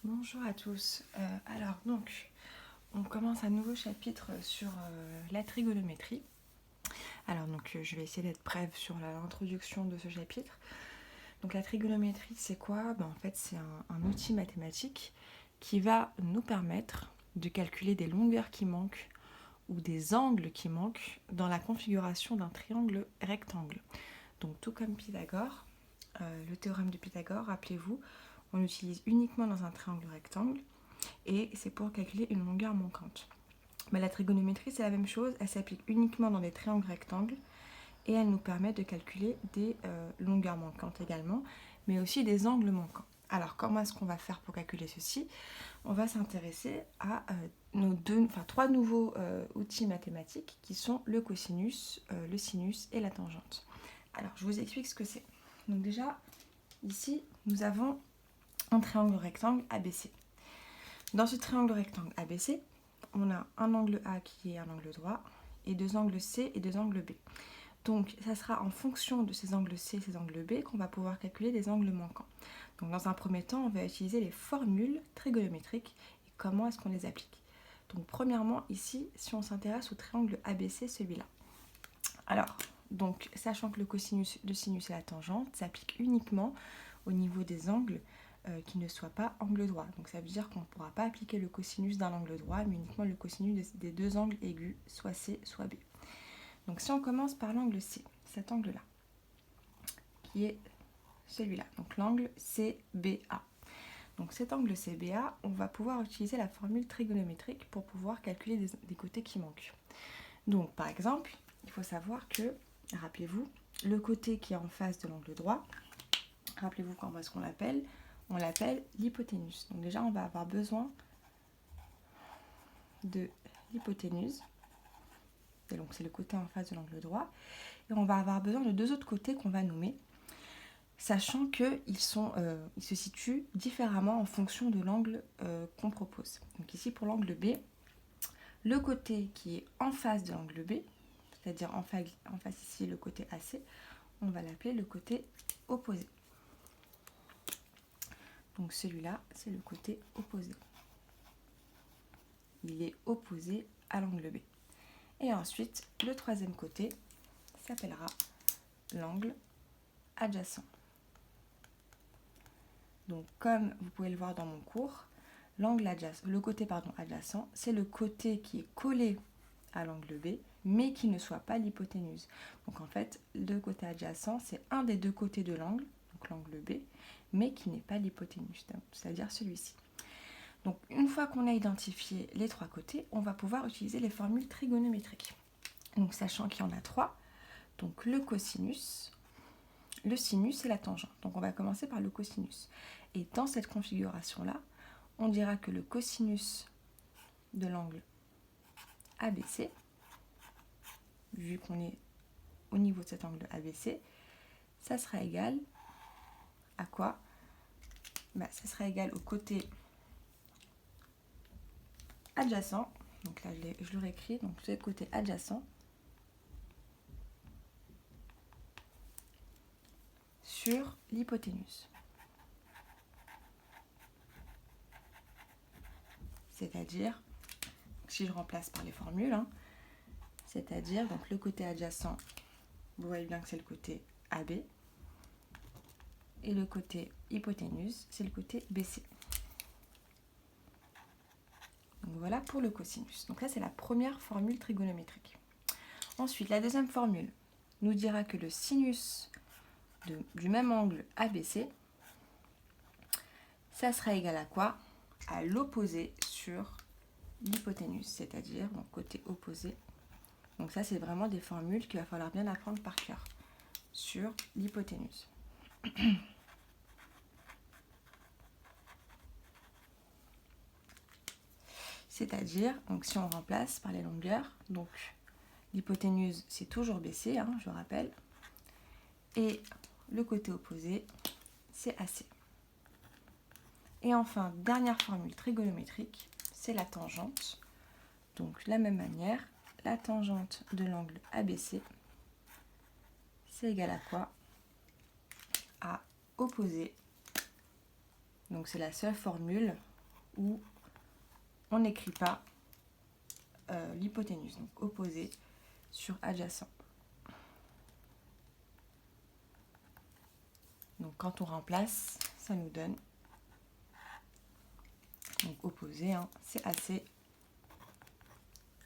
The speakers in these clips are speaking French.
Bonjour à tous. Alors donc, on commence un nouveau chapitre sur la trigonométrie. Alors donc, je vais essayer d'être brève sur l'introduction de ce chapitre. Donc la trigonométrie, c'est quoi? En fait, c'est un outil mathématique qui va nous permettre de calculer des longueurs qui manquent ou des angles qui manquent dans la configuration d'un triangle rectangle. Donc tout comme Pythagore, le théorème de Pythagore, rappelez-vous, on l'utilise uniquement dans un triangle rectangle et c'est pour calculer une longueur manquante. Mais la trigonométrie, c'est la même chose, elle s'applique uniquement dans des triangles rectangles et elle nous permet de calculer des longueurs manquantes également, mais aussi des angles manquants. Alors, comment est-ce qu'on va faire pour calculer ceci? On va s'intéresser à trois nouveaux outils mathématiques qui sont le cosinus, le sinus et la tangente. Alors, je vous explique ce que c'est. Donc déjà, ici, nous avons un triangle rectangle ABC. Dans ce triangle rectangle ABC, on a un angle A qui est un angle droit et deux angles C et deux angles B. Donc, ça sera en fonction de ces angles C et ces angles B qu'on va pouvoir calculer des angles manquants. Donc, dans un premier temps, on va utiliser les formules trigonométriques et comment est-ce qu'on les applique. Donc, premièrement, ici, si on s'intéresse au triangle ABC, celui-là. Alors, donc, sachant que le cosinus, le sinus et la tangente s'appliquent uniquement au niveau des angles qui ne soient pas angle droit. Donc ça veut dire qu'on ne pourra pas appliquer le cosinus d'un angle droit, mais uniquement le cosinus des deux angles aigus, soit C, soit B. Donc si on commence par l'angle C, cet angle-là, qui est celui-là, donc l'angle CBA. Donc cet angle CBA, on va pouvoir utiliser la formule trigonométrique pour pouvoir calculer des côtés qui manquent. Donc par exemple, il faut savoir que, rappelez-vous, le côté qui est en face de l'angle droit, rappelez-vous comment est-ce qu'on l'appelle? On l'appelle l'hypoténuse. Donc déjà, on va avoir besoin de l'hypoténuse. Et donc c'est le côté en face de l'angle droit. Et on va avoir besoin de deux autres côtés qu'on va nommer, sachant qu'ils se situent différemment en fonction de l'angle qu'on propose. Donc ici, pour l'angle B, le côté qui est en face de l'angle B, c'est-à-dire en face ici, le côté AC, on va l'appeler le côté opposé. Donc celui-là, c'est le côté opposé. Il est opposé à l'angle B. Et ensuite, le troisième côté s'appellera l'angle adjacent. Donc comme vous pouvez le voir dans mon cours, le côté adjacent, c'est le côté qui est collé à l'angle B, mais qui ne soit pas l'hypoténuse. Donc en fait, le côté adjacent, c'est un des deux côtés de l'angle, donc l'angle B, mais qui n'est pas l'hypoténuse, c'est-à-dire celui-ci. Donc une fois qu'on a identifié les trois côtés, on va pouvoir utiliser les formules trigonométriques. Donc sachant qu'il y en a trois, donc le cosinus, le sinus et la tangente. Donc on va commencer par le cosinus. Et dans cette configuration-là, on dira que le cosinus de l'angle ABC, vu qu'on est au niveau de cet angle ABC, ça sera égal à quoi? Ça sera égal au côté adjacent. Donc là, je le réécris. Donc c'est le côté adjacent sur l'hypoténuse. C'est-à-dire, si je remplace par les formules, c'est-à-dire donc le côté adjacent, vous voyez bien que c'est le côté AB, et le côté hypoténuse, c'est le côté BC. Donc voilà pour le cosinus. Donc là, c'est la première formule trigonométrique. Ensuite, la deuxième formule nous dira que le sinus du même angle ABC, ça sera égal à quoi? À l'opposé sur l'hypoténuse, c'est-à-dire donc côté opposé. Donc ça, c'est vraiment des formules qu'il va falloir bien apprendre par cœur sur l'hypoténuse. C'est-à-dire, donc si on remplace par les longueurs, donc l'hypoténuse c'est toujours BC, je rappelle, et le côté opposé c'est AC. Et enfin, dernière formule trigonométrique, c'est la tangente. Donc de la même manière, la tangente de l'angle ABC, c'est égal à quoi? À opposé. Donc c'est la seule formule où on n'écrit pas l'hypoténuse. Donc opposé sur adjacent. Donc quand on remplace, ça nous donne, donc opposé, hein, c'est AC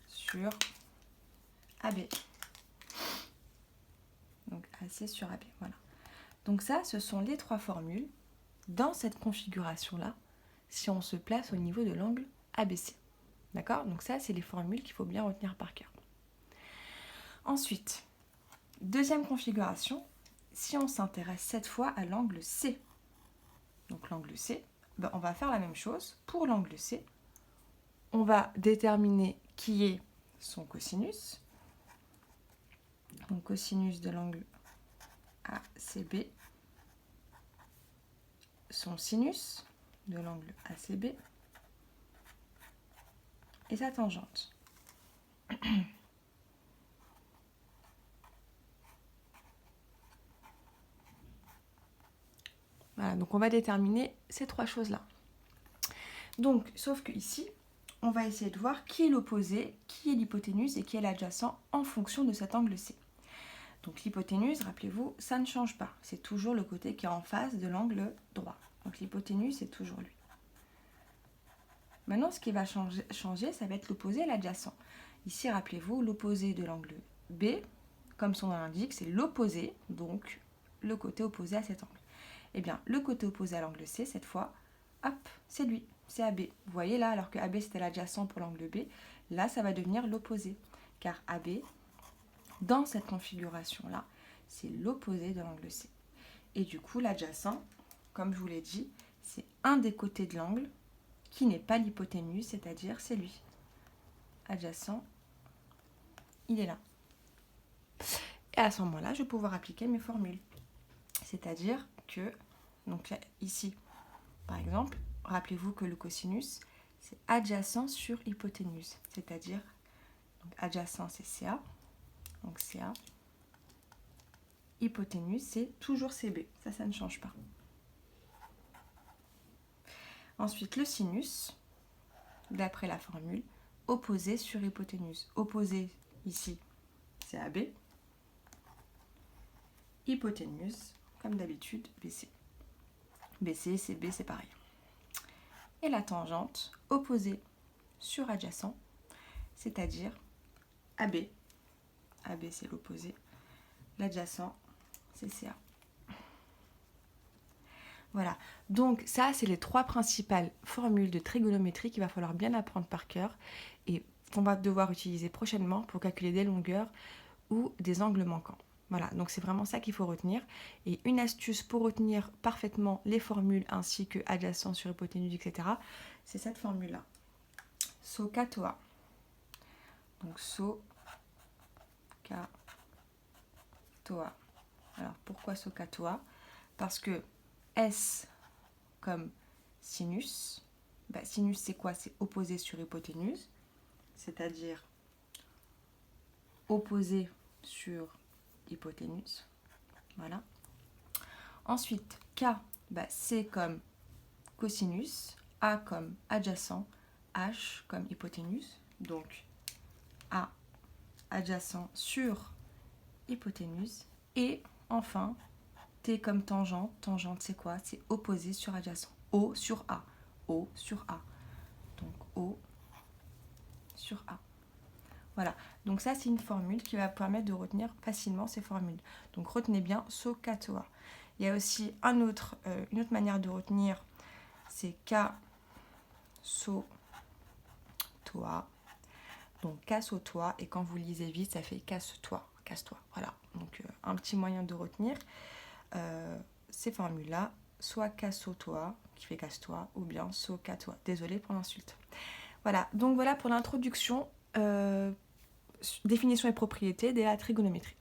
sur AB. Donc AC sur AB, voilà. Donc ça, ce sont les trois formules dans cette configuration-là, si on se place au niveau de l'angle ABC. D'accord? Donc ça, c'est les formules qu'il faut bien retenir par cœur. Ensuite, deuxième configuration, si on s'intéresse cette fois à l'angle C. Donc l'angle C, ben on va faire la même chose. Pour l'angle C, on va déterminer qui est son cosinus. Donc cosinus de l'angle ACB, son sinus de l'angle ACB et sa tangente. Voilà, donc on va déterminer ces trois choses-là. Donc, sauf que ici, on va essayer de voir qui est l'opposé, qui est l'hypoténuse et qui est l'adjacent en fonction de cet angle C. Donc l'hypoténuse, rappelez-vous, ça ne change pas. C'est toujours le côté qui est en face de l'angle droit. Donc l'hypoténuse, c'est toujours lui. Maintenant, ce qui va changer, ça va être l'opposé et l'adjacent. Ici, rappelez-vous, l'opposé de l'angle B, comme son nom l'indique, c'est l'opposé, donc le côté opposé à cet angle. Eh bien, le côté opposé à l'angle C, cette fois, hop, c'est lui, c'est AB. Vous voyez là, alors que AB c'était l'adjacent pour l'angle B, là, ça va devenir l'opposé. Car AB, dans cette configuration-là, c'est l'opposé de l'angle C. Et du coup, l'adjacent, comme je vous l'ai dit, c'est un des côtés de l'angle qui n'est pas l'hypoténuse, c'est-à-dire c'est lui. Adjacent, il est là. Et à ce moment-là, je vais pouvoir appliquer mes formules. C'est-à-dire que, donc là, ici, par exemple, rappelez-vous que le cosinus, c'est adjacent sur hypoténuse. C'est-à-dire, adjacent, c'est CA. Donc CA. Hypoténuse, c'est toujours CB. Ça ne change pas. Ensuite, le sinus, d'après la formule, opposé sur hypoténuse. Opposé, ici, c'est AB. Hypoténuse, comme d'habitude, BC. BC, CB, c'est pareil. Et la tangente, opposée sur adjacent, c'est-à-dire AB. AB, c'est l'opposé. L'adjacent, c'est CA. Voilà, donc ça, c'est les trois principales formules de trigonométrie qu'il va falloir bien apprendre par cœur et qu'on va devoir utiliser prochainement pour calculer des longueurs ou des angles manquants. Voilà, donc c'est vraiment ça qu'il faut retenir. Et une astuce pour retenir parfaitement les formules ainsi que adjacent sur hypoténuse, etc., c'est cette formule-là. SOHCAHTOA. Donc SOHCAHTOA. Alors pourquoi SOHCAHTOA? Parce que S comme sinus, sinus c'est quoi? C'est opposé sur hypoténuse, c'est-à-dire opposé sur hypoténuse. Voilà. Ensuite, K, c'est comme cosinus, A comme adjacent, H comme hypoténuse. Donc, A adjacent sur hypoténuse. Et enfin, T comme tangente. Tangente, c'est quoi? C'est opposé sur adjacent. O sur A. O sur A. Donc, O sur A. Voilà, donc ça c'est une formule qui va permettre de retenir facilement ces formules. Donc retenez bien SOHCAHTOA. Il y a aussi une autre manière de retenir, c'est CASSO-TOA. Donc casse-toi, et quand vous lisez vite, ça fait casse-toi, casse-toi. Voilà, donc un petit moyen de retenir ces formules-là, soit casse-toi, qui fait casse-toi, ou bien SOHCAHTOA. Désolée pour l'insulte. Voilà, donc voilà pour l'introduction. Définition et propriétés de la trigonométrie.